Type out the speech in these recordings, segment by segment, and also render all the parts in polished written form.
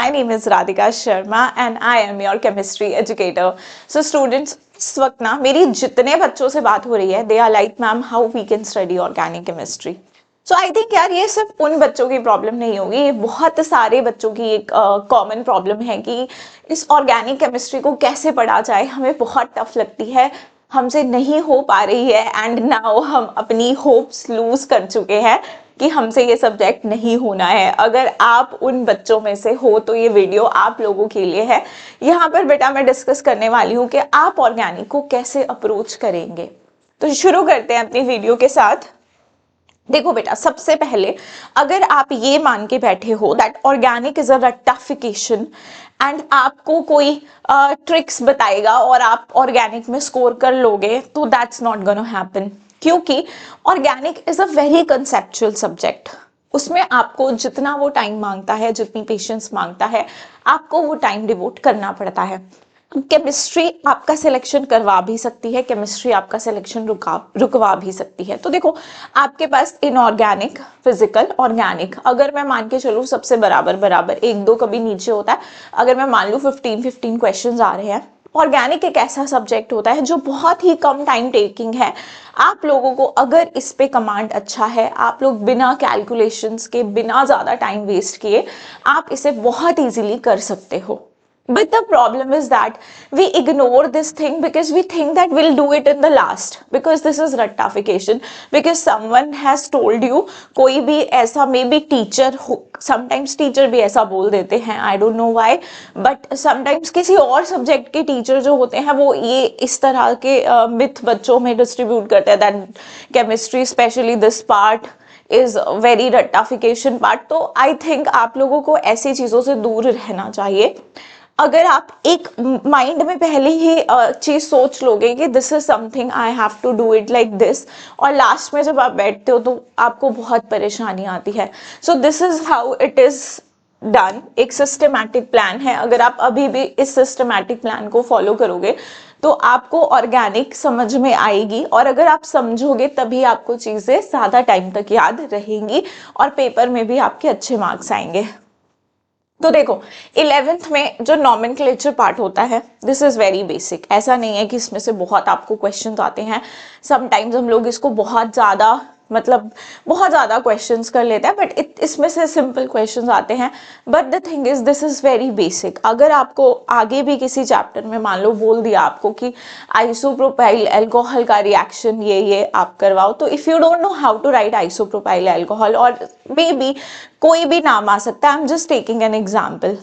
My name is Radhika Sharma and I am your chemistry educator. So students, इस वक्त ना मेरी जितने बच्चों से बात हो रही है, they are like, ma'am how we can study organic chemistry. So I think यार ये सिर्फ उन बच्चों की प्रॉब्लम नहीं होगी, ये बहुत सारे बच्चों की एक कॉमन प्रॉब्लम है कि इस ऑर्गेनिक केमिस्ट्री को कैसे पढ़ा जाए. हमें बहुत टफ लगती है, हमसे नहीं हो पा रही है एंड नाउ हम अपनी होप्स लूज कर चुके हैं कि हमसे ये सब्जेक्ट नहीं होना है. अगर आप उन बच्चों में से हो तो ये वीडियो आप लोगों के लिए है. यहाँ पर बेटा मैं डिस्कस करने वाली हूँ कि आप ऑर्गेनिक को कैसे अप्रोच करेंगे. तो शुरू करते हैं अपनी वीडियो के साथ. देखो बेटा, सबसे पहले अगर आप ये मान के बैठे हो दैट ऑर्गेनिक इज अ रट्टाफिकेशन एंड आपको कोई ट्रिक्स बताएगा और आप ऑर्गेनिक में स्कोर कर लोगे, तो दैट्स नॉट गोना हैपन. क्योंकि organic is a very conceptual subject. उसमें आपको जितना वो टाइम मांगता है, जितनी पेशेंस मांगता है, आपको वो टाइम डिवोट करना पड़ता है. केमिस्ट्री आपका सिलेक्शन करवा भी सकती है, केमिस्ट्री आपका सिलेक्शन रुकवा भी सकती है. तो देखो, आपके पास इनऑर्गेनिक, फिजिकल, ऑर्गेनिक, अगर मैं मान के चलूँ सबसे बराबर बराबर, एक दो कभी नीचे होता है. अगर मैं मान लूँ 15 क्वेश्चंस आ रहे हैं. ऑर्गेनिक एक ऐसा सब्जेक्ट होता है जो बहुत ही कम टाइम टेकिंग है. आप लोगों को अगर इस पे कमांड अच्छा है, आप लोग बिना कैलकुलेशंस के, बिना ज्यादा टाइम वेस्ट किए आप इसे बहुत इजीली कर सकते हो. But the problem is that we ignore this thing because we think that we'll do it in the last, because this is rectification, because someone has told you. कोई भी ऐसा, may be teacher, sometimes teacher भी ऐसा बोल देते हैं, I don't know why, but sometimes किसी और सब्जेक्ट के टीचर जो होते हैं वो ये इस तरह के मिथ बच्चों में डिस्ट्रीब्यूट करते हैं that chemistry, especially this part, is very रट्टाफिकेशन पार्ट. तो आई थिंक आप लोगों को ऐसी चीजों से दूर रहना चाहिए. अगर आप एक माइंड में पहले ही चीज सोच लोगे कि this is something I have to do it like this, और लास्ट में जब आप बैठते हो तो आपको बहुत परेशानी आती है. So this is how it is done. एक सिस्टमैटिक प्लान है. अगर आप अभी भी इस सिस्टमैटिक प्लान को फॉलो करोगे तो आपको ऑर्गेनिक समझ में आएगी, और अगर आप समझोगे तभी आपको चीजें ज्यादा टाइम तक याद रहेंगी और पेपर में भी आपके अच्छे मार्क्स आएंगे. तो देखो, 11th में जो नॉमेनक्लेचर पार्ट होता है, दिस इज वेरी बेसिक. ऐसा नहीं है कि इसमें से बहुत आपको क्वेश्चंस आते हैं. समटाइम्स हम लोग इसको बहुत ज्यादा, मतलब बहुत ज्यादा क्वेश्चंस कर लेते हैं, बट इसमें से सिंपल क्वेश्चंस आते हैं. But the thing is this is very basic. अगर आपको आगे भी किसी चैप्टर में मान लो बोल दिया आपको कि आइसोप्रोपाइल एल्कोहल का रिएक्शन ये आप करवाओ, तो if you don't know how to write isopropyl alcohol, और मे बी कोई भी नाम आ सकता है, I am just taking an example,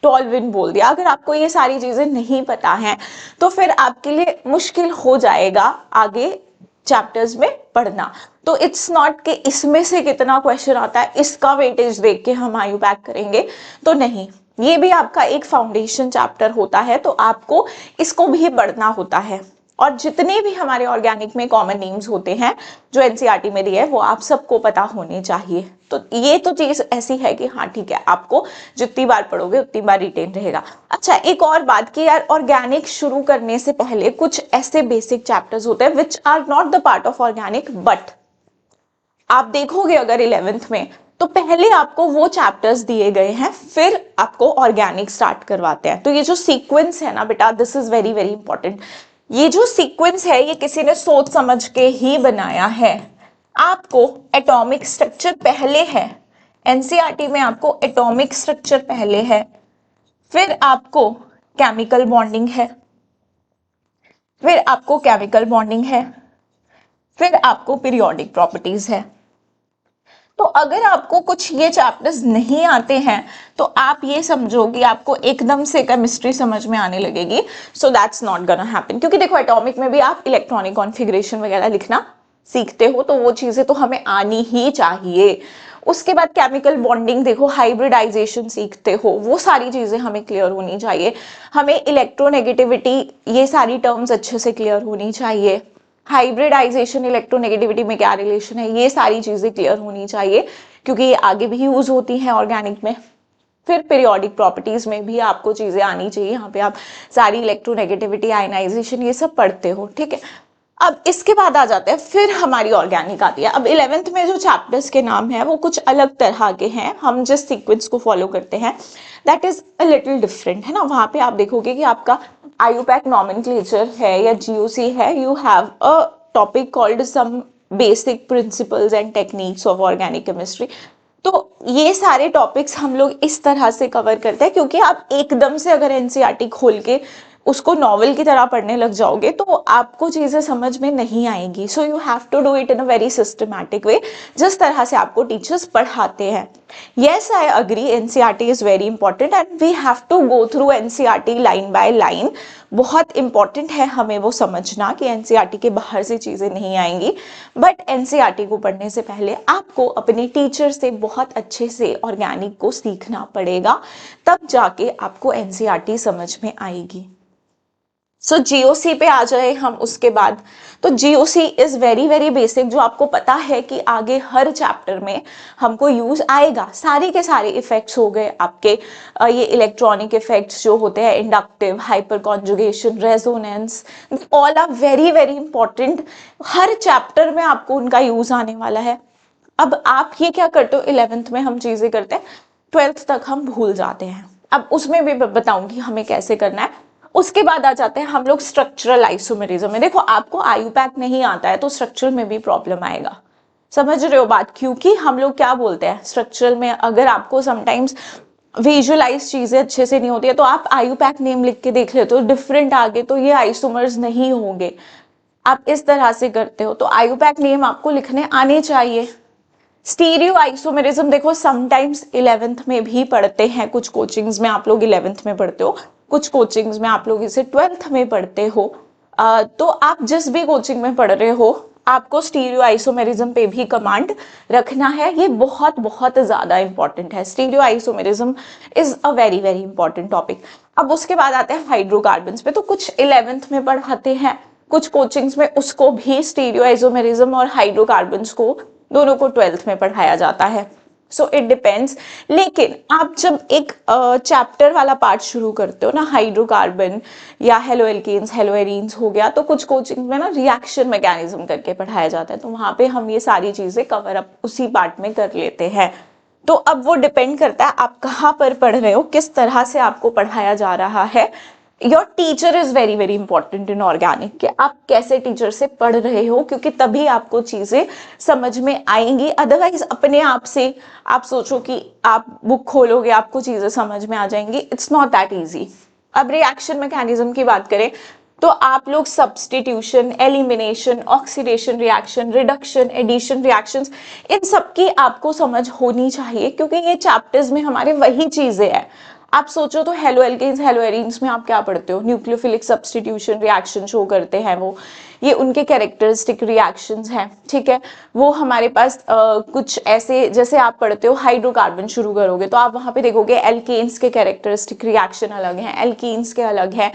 toluene बोल दिया. अगर आपको ये सारी चीजें नहीं पता है तो फिर आपके लिए मुश्किल हो जाएगा आगे चैप्टर्स में पढ़ना. तो इट्स नॉट कि इसमें से कितना क्वेश्चन आता है इसका वेटेज देख के हम आयु बैक करेंगे, तो नहीं. ये भी आपका एक फाउंडेशन चैप्टर होता है, तो आपको इसको भी पढ़ना होता है. और जितने भी हमारे ऑर्गेनिक में कॉमन नेम्स होते हैं जो एनसीईआरटी में दिए है, वो आप सबको पता होने चाहिए. तो ये तो चीज ऐसी है कि हाँ ठीक है, आपको जितनी बार पढ़ोगे उतनी बार रिटेन रहेगा. अच्छा, एक और बात कि यार ऑर्गेनिक शुरू करने से पहले कुछ ऐसे बेसिक चैप्टर्स होते हैं which are not the part of organic, but आप देखोगे अगर 11th में तो पहले आपको वो चैप्टर्स दिए गए हैं, फिर आपको ऑर्गेनिक स्टार्ट करवाते हैं. तो ये जो सीक्वेंस है ना बेटा, this is very very important. ये जो सीक्वेंस है ये किसी ने सोच समझ के ही बनाया है. आपको एटॉमिक स्ट्रक्चर पहले है, एनसीईआरटी में आपको एटॉमिक स्ट्रक्चर पहले है, फिर आपको केमिकल बॉन्डिंग है, फिर आपको केमिकल बॉन्डिंग है, फिर आपको पीरियोडिक प्रॉपर्टीज है. तो अगर आपको कुछ ये चैप्टर्स नहीं आते हैं तो आप ये समझो कि आपको एकदम से केमिस्ट्री समझ में आने लगेगी. So that's not gonna happen. क्योंकि देखो, एटॉमिक में भी आप इलेक्ट्रॉनिक कॉन्फ़िगरेशन वगैरह लिखना सीखते हो, तो वो चीजें तो हमें आनी ही चाहिए. उसके बाद केमिकल बॉन्डिंग देखो, हाइब्रिडाइजेशन सीखते हो, वो सारी चीजें हमें क्लियर होनी चाहिए. हमें इलेक्ट्रोनेगेटिविटी, ये सारी टर्म्स अच्छे से क्लियर होनी चाहिए. हाइब्रिडाइजेशन, इलेक्ट्रोनेगेटिविटी में क्या रिलेशन है, ये सारी चीजें क्लियर होनी चाहिए, क्योंकि ये आगे भी यूज होती हैं ऑर्गेनिक में. फिर पीरियोडिक प्रॉपर्टीज में भी आपको चीजें आनी चाहिए. यहाँ पे आप सारी इलेक्ट्रोनेगेटिविटी, आयनाइजेशन, ये सब पढ़ते हो, ठीक है. अब इसके बाद आ जाते हैं, फिर हमारी ऑर्गेनिक आती है। अब 11th में जो चैप्टर्स के नाम है वो कुछ अलग तरह के हैं, हम जिस सीक्वेंस को फॉलो करते हैं that is a little different, है ना। वहां पे आप देखोगे कि आपका आयुपैक नॉमेनक्लेचर है या जीओसी है, you have a topic called some basic principles and techniques of organic chemistry. तो ये सारे टॉपिक्स हम लोग इस तरह से कवर करते हैं, क्योंकि आप एकदम से अगर एनसीईआरटी खोल के उसको नॉवल की तरह पढ़ने लग जाओगे तो आपको चीजें समझ में नहीं आएंगी। So you have to do it in a very systematic way, जिस तरह से आपको टीचर्स पढ़ाते हैं। Yes, I agree, NCERT is very important and we have to go through NCERT line by line. बहुत इंपॉर्टेंट है हमें वो समझना कि एनसीईआरटी के बाहर से चीजें नहीं आएंगी, बट एनसीईआरटी को पढ़ने से पहले आपको अपने टीचर से बहुत अच्छे से ऑर्गेनिक को सीखना पड़ेगा, तब जाके आपको एनसीईआरटी समझ में आएगी। सो जीओसी पे आ जाए हम उसके बाद। तो GOC is very very basic, जो आपको पता है कि आगे हर चैप्टर में हमको यूज आएगा। सारे के सारे इफेक्ट्स हो गए आपके, ये इलेक्ट्रॉनिक इफेक्ट्स जो होते हैं, inductive, hyperconjugation, resonance, all are very very important. हर चैप्टर में आपको उनका यूज आने वाला है। अब आप ये क्या करते हो, 11th में हम चीजें करते हैं, 12th तक हम भूल जाते हैं। अब उसमें भी बताऊंगी हमें कैसे करना है। उसके बाद आ जाते हैं हम लोग स्ट्रक्चरल आइसोमेरिज्म में। देखो, आपको आयुपैक नहीं आता है तो स्ट्रक्चरल में भी प्रॉब्लम आएगा, समझ रहे हो बात। क्योंकि हम लोग क्या बोलते हैं स्ट्रक्चरल में, अगर आपको समटाइम्स विजुअलाइज चीजें अच्छे से नहीं होती है तो आप आयुपैक नेम लिख के देख लेते हो, डिफरेंट आगे तो ये आइसोमर्स नहीं होंगे, आप इस तरह से करते हो। तो आयुपैक नेम आपको लिखने आने चाहिए। स्टीरियो आइसोमेरिज्म देखो समटाइम्स 11th में भी पढ़ते हैं, कुछ कोचिंग्स में आप लोग 11th में पढ़ते हो, कुछ कोचिंग्स में आप लोग इसे 12th में पढ़ते हो। तो आप जिस भी कोचिंग में पढ़ रहे हो आपको स्टीरियो आइसोमेरिज्म पे भी कमांड रखना है। ये बहुत बहुत ज्यादा इंपॉर्टेंट है। Stereo isomerism is a very very important topic. अब उसके बाद आते हैं हाइड्रोकार्बन्स पे। तो कुछ 11th में पढ़ाते हैं, कुछ कोचिंग्स में उसको भी स्टीरियो आइसोमेरिज्म और हाइड्रोकार्बन्स को दोनों को 12th में पढ़ाया जाता है। So it depends. लेकिन आप जब एक चैप्टर वाला पार्ट शुरू करते हो ना, हाइड्रोकार्बन या हेलो एल्केन्स, हेलो एरीन्स हो गया, तो कुछ कोचिंग में ना रिएक्शन मैकेनिज्म करके पढ़ाया जाता है, तो वहां पे हम ये सारी चीजें कवर अप उसी पार्ट में कर लेते हैं। तो अब वो डिपेंड करता है आप कहाँ पर पढ़ रहे हो, किस तरह से आपको पढ़ाया जा रहा है। Your teacher is very very important in organic, कि आप कैसे टीचर से पढ़ रहे हो, क्योंकि तभी आपको चीजें समझ में आएंगी। अदरवाइज अपने आप से आप सोचो कि आप बुक खोलोगे आपको चीजें समझ में आ जाएंगी, इट्स नॉट दैट इजी। अब रिएक्शन मैकेनिज्म की बात करें तो आप लोग substitution, elimination, oxidation reaction, reduction, addition reactions, इन सब की आपको समझ होनी चाहिए, क्योंकि ये चैप्टर्स में हमारे वही चीजें हैं। आप सोचो तो हेलो एल्केन्स, हेलो एरीन्स में आप क्या पढ़ते हो, न्यूक्लियोफिलिक सब्सटीट्यूशन रिएक्शन शो करते हैं वो, ये उनके कैरेक्टरिस्टिक रिएक्शंस हैं, ठीक है। वो हमारे पास कुछ ऐसे, जैसे आप पढ़ते हो हाइड्रोकार्बन शुरू करोगे तो आप वहां पे देखोगे एल्केन्स के कैरेक्टरिस्टिक रिएक्शन अलग हैं, एल्कीन्स के अलग हैं,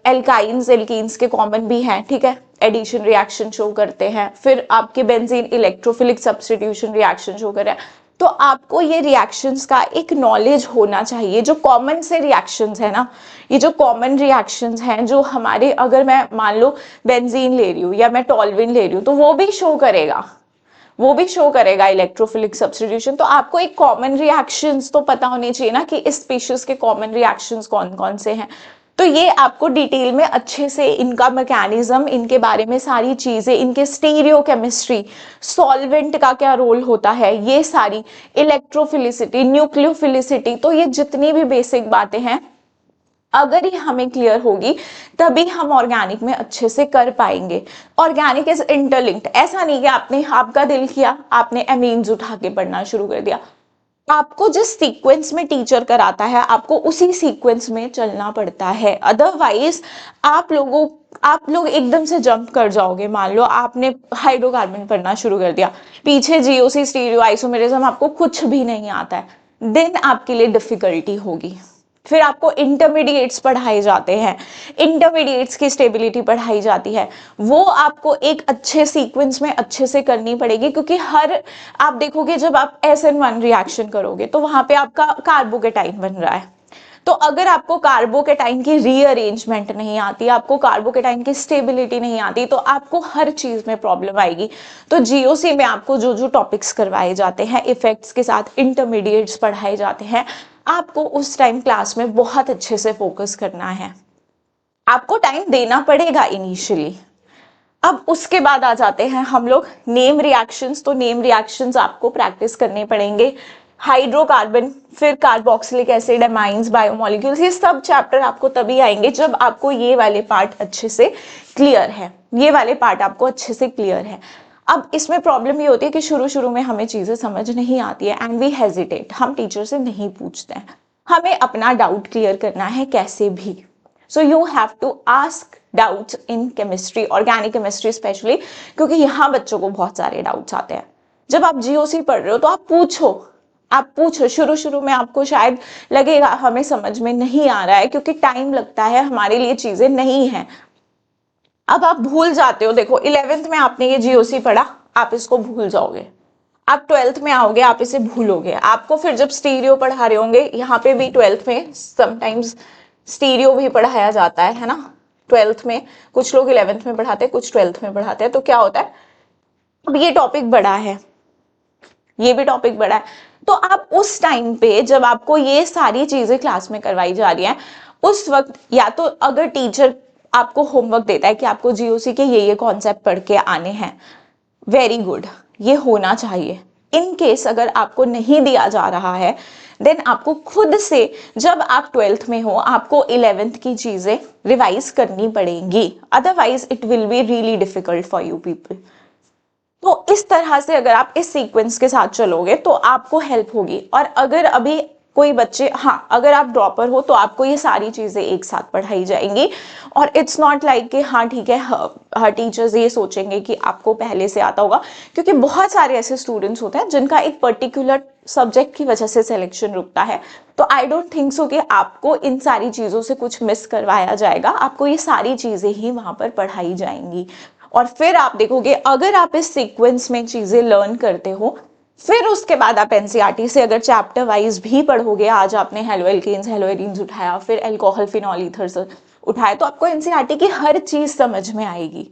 एल्काइंस एल्कीन्स के कॉमन भी हैं, ठीक है, एडिशन रिएक्शन शो करते हैं। फिर आपके benzene electrophilic substitution reaction show कर रहा है। तो आपको ये रिएक्शंस का एक नॉलेज होना चाहिए। जो कॉमन से रिएक्शंस है ना, ये जो कॉमन रिएक्शंस हैं जो हमारे, अगर मैं मान लो बेंजीन ले रही हूँ या मैं टॉल्विन ले रही हूँ तो वो भी शो करेगा, वो भी शो करेगा इलेक्ट्रोफिलिक सब्सटीट्यूशन। तो आपको एक कॉमन रिएक्शंस तो पता होने चाहिए ना कि इस स्पीशीज के कॉमन रिएक्शंस कौन कौन से हैं। तो ये आपको डिटेल में अच्छे से इनका मैकेनिज्म, इनके बारे में सारी चीजें, इनके स्टीरियोकेमिस्ट्री, सॉल्वेंट का क्या रोल होता है, ये सारी, इलेक्ट्रोफिलिसिटी, न्यूक्लियोफिलिसिटी, तो ये जितनी भी बेसिक बातें हैं अगर ये हमें क्लियर होगी तभी हम ऑर्गेनिक में अच्छे से कर पाएंगे। ऑर्गेनिक इज इंटरलिंक्ड, ऐसा नहीं कि आपने आपका दिल किया आपने एमीन्स उठा के पढ़ना शुरू कर दिया। आपको जिस सीक्वेंस में टीचर कराता है आपको उसी सीक्वेंस में चलना पड़ता है, अदरवाइज आप लोग एकदम से जंप कर जाओगे। मान लो आपने हाइड्रोकार्बन पढ़ना शुरू कर दिया, पीछे जीओसी, स्टीरियो, आइसोमेरिज्म आपको कुछ भी नहीं आता है, देन आपके लिए डिफिकल्टी होगी। फिर आपको इंटरमीडिएट्स पढ़ाए जाते हैं, इंटरमीडिएट्स की स्टेबिलिटी पढ़ाई जाती है, वो आपको एक अच्छे सीक्वेंस में अच्छे से करनी पड़ेगी। क्योंकि हर, आप देखोगे जब आप SN1 रिएक्शन करोगे तो वहां पे आपका कार्बोकेटाइन बन रहा है, तो अगर आपको कार्बोकेटाइन की रीअरेंजमेंट नहीं आती, आपको कार्बोकेटाइन की स्टेबिलिटी नहीं आती, तो आपको हर चीज में प्रॉब्लम आएगी। तो जीओसी में आपको जो जो टॉपिक्स करवाए जाते हैं, इफेक्ट्स के साथ इंटरमीडिएट्स पढ़ाए जाते हैं, आपको उस टाइम क्लास में बहुत अच्छे से फोकस करना है। आपको टाइम देना पड़ेगा इनिशियली। अब उसके बाद आ जाते हैं हम लोग नेम रिएक्शंस। तो नेम रिएक्शंस आपको प्रैक्टिस करने पड़ेंगे। हाइड्रोकार्बन, फिर कार्बोक्सिलिक एसिड, एमाइंस, बायोमोलिक्यूल्स, ये सब चैप्टर आपको तभी आएंगे जब आपको ये वाले पार्ट अच्छे से क्लियर है, ये वाले पार्ट आपको अच्छे से क्लियर है। अब इसमें प्रॉब्लम ये होती है कि शुरू शुरू में हमें चीजें समझ नहीं आती है एंड वी हेजिटेट, हम टीचर से नहीं पूछते हैं, हमें अपना डाउट क्लियर करना है कैसे भी। So you have to ask doubts in chemistry, organic chemistry specially, क्योंकि यहाँ बच्चों को बहुत सारे डाउट्स आते हैं। जब आप जीओसी पढ़ रहे हो तो आप पूछो, आप पूछो। शुरू शुरू में आपको शायद लगेगा हमें समझ में नहीं आ रहा है, क्योंकि टाइम लगता है, हमारे लिए चीजें नहीं है। अब आप भूल जाते हो। देखो 11th में आपने ये जीओसी पढ़ा, आप इसको भूल जाओगे। आप 12th में आओगे, आप इसे भूलोगे। आपको फिर जब स्टीरियो पढ़ा रहे होंगे, यहाँ पे भी 12th में समटाइम्स स्टीरियो भी पढ़ाया जाता है ना 12th में। कुछ लोग 11th में पढ़ाते हैं, कुछ 12th में पढ़ाते हैं। तो क्या होता है, अब ये टॉपिक बड़ा है, ये भी टॉपिक बड़ा है, तो आप उस टाइम पे जब आपको ये सारी चीजें क्लास में करवाई जा रही हैं, उस वक्त या तो अगर टीचर आपको होमवर्क देता है कि आपको जीओसी के ये कॉन्सेप्ट पढ़ के आने हैं, वेरी गुड, ये होना चाहिए। इन केस अगर आपको नहीं दिया जा रहा है, देन आपको खुद से, जब आप 12th में हो, आपको 11th की चीजें रिवाइज करनी पड़ेंगी, otherwise it will be really difficult for you people. तो इस तरह से अगर आप इस सीक्वेंस के साथ चलोगे तो आपको हेल्प होगी। और अगर अभी कोई बच्चे, हाँ, अगर आप ड्रॉपर हो तो आपको ये सारी चीजें एक साथ पढ़ाई जाएंगी। और इट्स नॉट लाइक कि हाँ ठीक है, हर टीचर्स ये सोचेंगे कि आपको पहले से आता होगा, क्योंकि बहुत सारे ऐसे स्टूडेंट्स होते हैं जिनका एक पर्टिकुलर सब्जेक्ट की वजह से सिलेक्शन रुकता है। तो आई डोंट थिंक सो कि आपको इन सारी चीजों से कुछ मिस करवाया जाएगा, आपको ये सारी चीजें ही वहां पर पढ़ाई जाएंगी। और फिर आप देखोगे, अगर आप इस सीक्वेंस में चीजें लर्न करते हो, फिर उसके बाद आप एनसीईआरटी से अगर चैप्टर वाइज भी पढ़ोगे, आज आपने हेलोएल्केन्स, हेलोएरीन्स उठाया, फिर एल्कोहल, फिनॉल, ईथर्स उठाए, तो आपको एनसीईआरटी की हर चीज समझ में आएगी।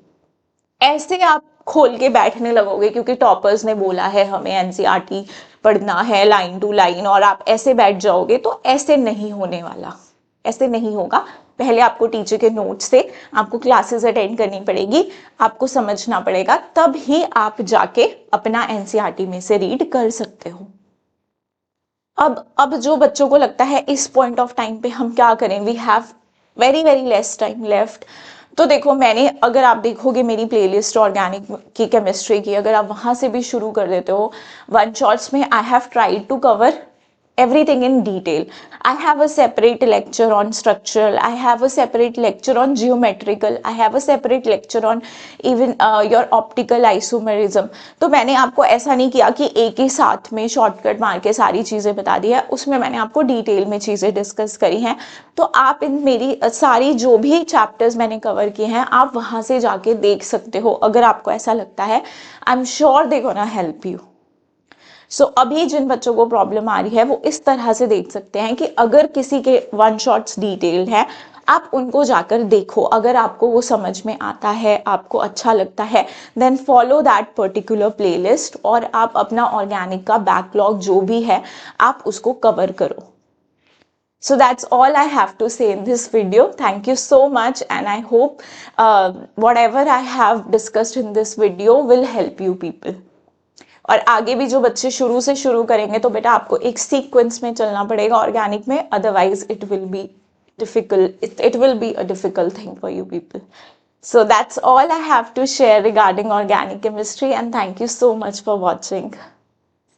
ऐसे आप खोल के बैठने लगोगे क्योंकि टॉपर्स ने बोला है हमें एनसीईआरटी पढ़ना है लाइन टू लाइन, और आप ऐसे बैठ जाओगे, तो ऐसे नहीं होने वाला, ऐसे नहीं होगा। पहले आपको टीचर के नोट से आपको क्लासेस अटेंड करनी पड़ेगी, आपको समझना पड़ेगा, तब ही आप जाके अपना एनसीईआरटी में से रीड कर सकते हो। अब जो बच्चों को लगता है इस पॉइंट ऑफ टाइम पे हम क्या करें, we have very very less time left. तो देखो, मैंने, अगर आप देखोगे मेरी प्लेलिस्ट ऑर्गेनिक की केमिस्ट्री की, अगर आप वहां से भी शुरू कर देते हो, वन शॉट्स में I have tried to cover everything in detail. I have a separate lecture on structural, I have a separate lecture on geometrical, I have a separate lecture on even your optical isomerism. तो मैंने आपको ऐसा नहीं किया कि एक ही साथ में शॉर्टकट मार के सारी चीज़ें बता दी है, उसमें मैंने आपको डिटेल में चीज़ें डिस्कस करी हैं। तो आप इन मेरी सारी जो भी चैप्टर्स मैंने कवर किए हैं, आप वहाँ से जाके देख सकते हो, अगर आपको ऐसा लगता है। I am sure they gonna help you. So अभी जिन बच्चों को प्रॉब्लम आ रही है, वो इस तरह से देख सकते हैं कि अगर किसी के वन शॉट्स डिटेल्ड है, आप उनको जाकर देखो। अगर आपको वो समझ में आता है, आपको अच्छा लगता है, then follow that particular playlist, और आप अपना ऑर्गेनिक का बैकलॉग जो भी है, आप उसको कवर करो। So that's all I have to say in this video. Thank you so much, and I hope whatever I have discussed in this video will help you people. और आगे भी जो बच्चे शुरू से शुरू करेंगे, तो बेटा आपको एक सीक्वेंस में चलना पड़ेगा ऑर्गेनिक में, otherwise it will be difficult, it will be a difficult thing for you people. So that's all I have to share regarding organic chemistry, and thank you so much for watching.